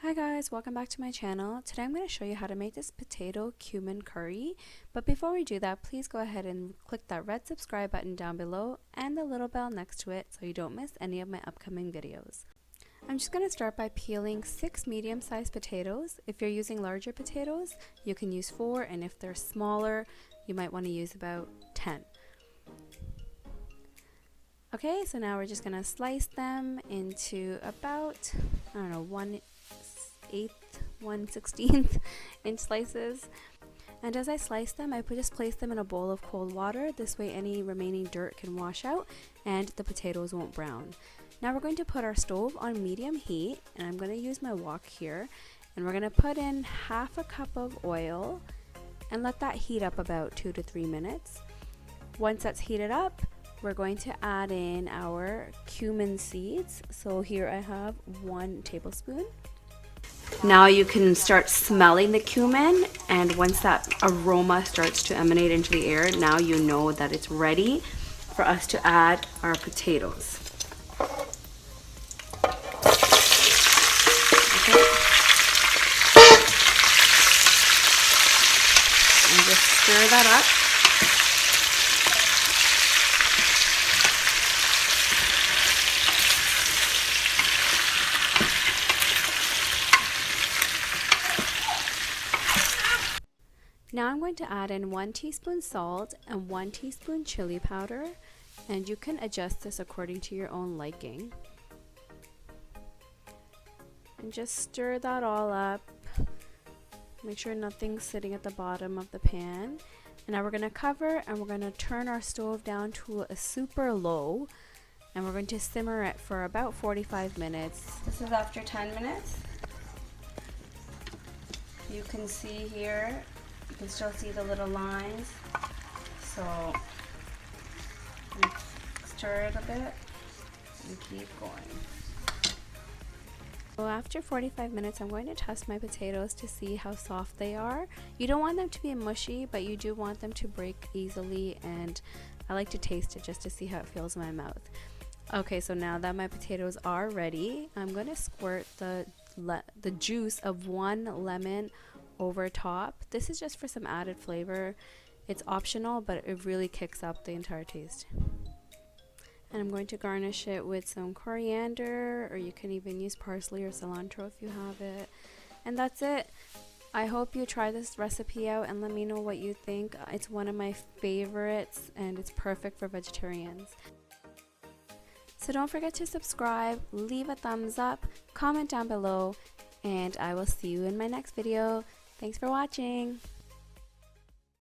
Hi guys, welcome back to my channel. Today I'm going to show you how to make this potato cumin curry. But before we do that, please go ahead and click that red subscribe button down below and the little bell next to it so you don't miss any of my upcoming videos. I'm just going to start by peeling 6 medium-sized potatoes. If you're using larger potatoes, you can use 4, and if they're smaller, you might want to use about 10. Okay, so now we're just going to slice them into about, 1/8, 1/16 inch slices. And as I slice them, I just place them in a bowl of cold water. This way any remaining dirt can wash out and the potatoes won't brown. Now we're going to put our stove on medium heat, and I'm going to use my wok here, and we're going to put in half a cup of oil and let that heat up about 2 to 3 minutes. Once that's heated up, we're going to add in our cumin seeds. So here I have 1 tablespoon. Now you can start smelling the cumin, and once that aroma starts to emanate into the air, now you know that it's ready for us to add our potatoes. Okay. And just stir that up. Now I'm going to add in 1 teaspoon salt and 1 teaspoon chili powder, and you can adjust this according to your own liking. And just stir that all up. Make sure nothing's sitting at the bottom of the pan. And now we're going to cover, and we're going to turn our stove down to a super low, and we're going to simmer it for about 45 minutes. This is after 10 minutes. You can see here, you can still see the little lines, so stir it a bit and keep going. So after 45 minutes, I'm going to test my potatoes to see how soft they are. You don't want them to be mushy, but you do want them to break easily, and I like to taste it just to see how it feels in my mouth. Okay, so now that my potatoes are ready, I'm going to squirt the juice of 1 lemon over top. This is just for some added flavor. It's optional, but it really kicks up the entire taste. And I'm going to garnish it with some coriander, or you can even use parsley or cilantro if you have it. And that's it. I hope you try this recipe out and let me know what you think. It's one of my favorites, and it's perfect for vegetarians. So don't forget to subscribe, leave a thumbs up, comment down below, and I will see you in my next video. Thanks for watching.